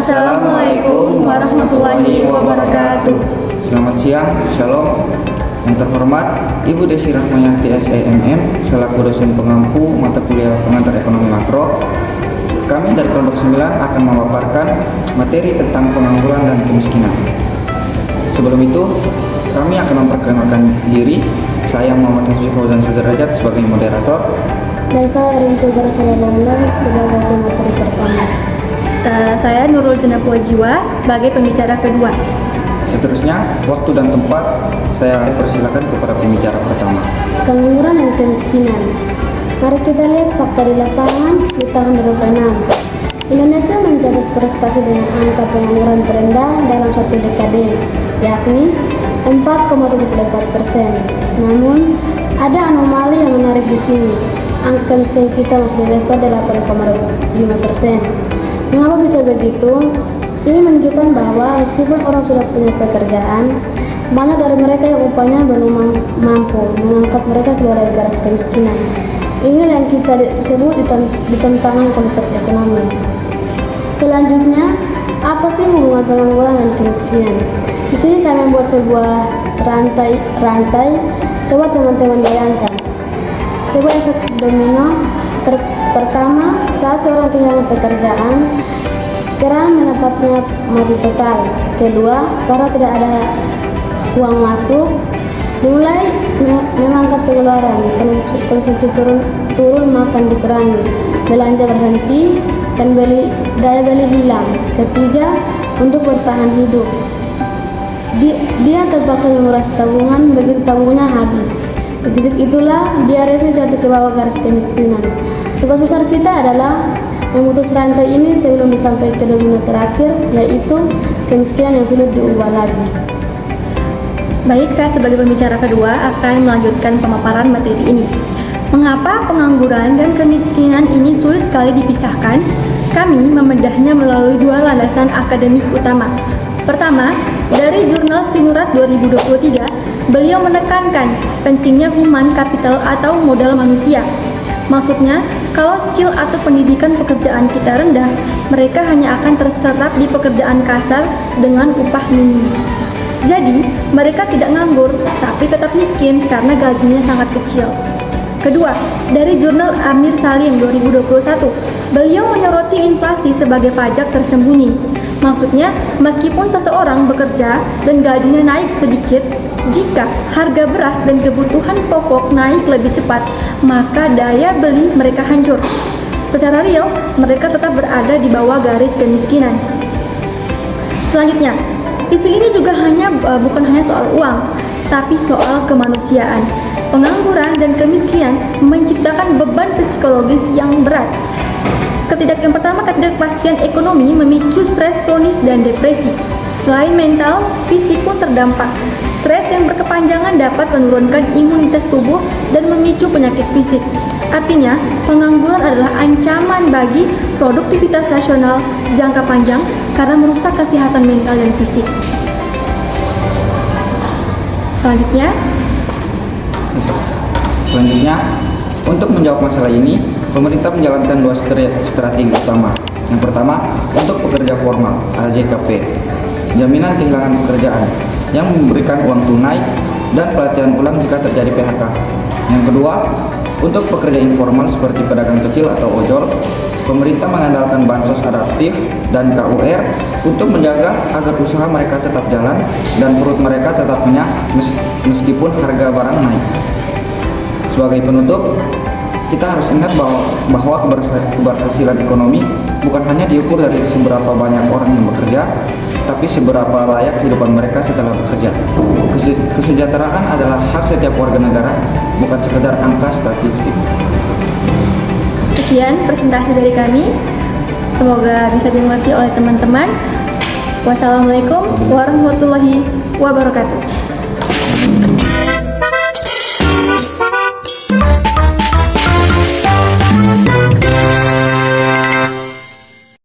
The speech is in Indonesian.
Assalamualaikum warahmatullahi wabarakatuh. Selamat siang, shalom. Yang terhormat Ibu Desi Rahmayanti SEMM selaku dosen pengampu mata kuliah pengantar ekonomi makro. Kami dari kelompok 9 akan memaparkan materi tentang pengangguran dan kemiskinan. Sebelum itu, kami akan memperkenalkan diri. Saya Muhammad Hasbi Fauzan Sudrajat sebagai moderator. Dan saya Erin Sugara Salamullah sebagai pemateri pertama. Saya Nurul Jenapua Jiwa sebagai pembicara kedua. Seterusnya, waktu dan tempat saya persilakan kepada pembicara pertama. Pengangguran dan kemiskinan. Mari kita lihat fakta di lapangan di tahun 2006. Indonesia mencatat prestasi dengan angka pengangguran terendah dalam satu dekade, yakni 4,74%. Namun, ada anomali yang menarik di sini. Angka kemiskinan kita masih di level 8,5%. Mengapa bisa begitu? Ini menunjukkan bahwa meskipun orang sudah punya pekerjaan, banyak dari mereka yang upahnya belum mampu mengangkat mereka keluar dari garis kemiskinan. Inilah yang kita sebut di tantangan kualitas ekonomi. Selanjutnya, apa sih hubungan pengangguran dan kemiskinan? Di sini kami membuat sebuah rantai. Coba teman-teman bayangkan. Sebuah efek domino. Pertama, saat seorang kehilangan pekerjaan, keran mendapatnya mati total. Kedua, karena tidak ada uang masuk, dimulai memangkas pengeluaran, konsumsi turun, makan dikurangi, belanja berhenti, dan daya beli hilang. Ketiga, untuk bertahan hidup, dia terpaksa menguras tabungan, begitu tabungannya habis. Di titik itulah dia jatuh ke bawah garis kemiskinan. Tugas besar kita adalah memutus rantai ini sebelum sampai ke domino terakhir, yaitu kemiskinan yang sulit diubah lagi. Baik, saya sebagai pembicara kedua akan melanjutkan pemaparan materi ini. Mengapa pengangguran dan kemiskinan ini sulit sekali dipisahkan? Kami membedahnya melalui dua landasan akademik utama. Pertama, dari jurnal Sinurat 2023, beliau menekankan pentingnya human capital atau modal manusia. Maksudnya, kalau skill atau pendidikan pekerjaan kita rendah, mereka hanya akan terserap di pekerjaan kasar dengan upah minimum. Jadi, mereka tidak nganggur, tapi tetap miskin karena gajinya sangat kecil. Kedua, dari jurnal Amir Salim 2021, beliau menyoroti inflasi sebagai pajak tersembunyi. Maksudnya, meskipun seseorang bekerja dan gajinya naik sedikit, jika harga beras dan kebutuhan pokok naik lebih cepat, maka daya beli mereka hancur. Secara real, mereka tetap berada di bawah garis kemiskinan. Selanjutnya, isu ini juga bukan hanya soal uang, tapi soal kemanusiaan. Pengangguran dan kemiskinan menciptakan beban psikologis yang berat. Yang pertama, ketidakpastian ekonomi memicu stres kronis dan depresi. Selain mental, fisik pun terdampak. Stres yang berkepanjangan dapat menurunkan imunitas tubuh dan memicu penyakit fisik. Artinya, pengangguran adalah ancaman bagi produktivitas nasional jangka panjang karena merusak kesehatan mental dan fisik. Selanjutnya, untuk menjawab masalah ini, pemerintah menjalankan dua strategi utama. Yang pertama, untuk pekerja formal (JKP), jaminan kehilangan pekerjaan yang memberikan uang tunai dan pelatihan ulang jika terjadi PHK. Yang kedua, untuk pekerja informal seperti pedagang kecil atau ojol, pemerintah mengandalkan bansos adaptif dan KUR untuk menjaga agar usaha mereka tetap jalan dan perut mereka tetap kenyang meskipun harga barang naik. Sebagai penutup, kita harus ingat bahwa keberhasilan ekonomi bukan hanya diukur dari seberapa banyak orang yang bekerja, tapi seberapa layak kehidupan mereka setelah bekerja. Kesejahteraan adalah hak setiap warga negara, bukan sekedar angka statistik. Sekian presentasi dari kami. Semoga bisa dimengerti oleh teman-teman. Wassalamualaikum warahmatullahi wabarakatuh.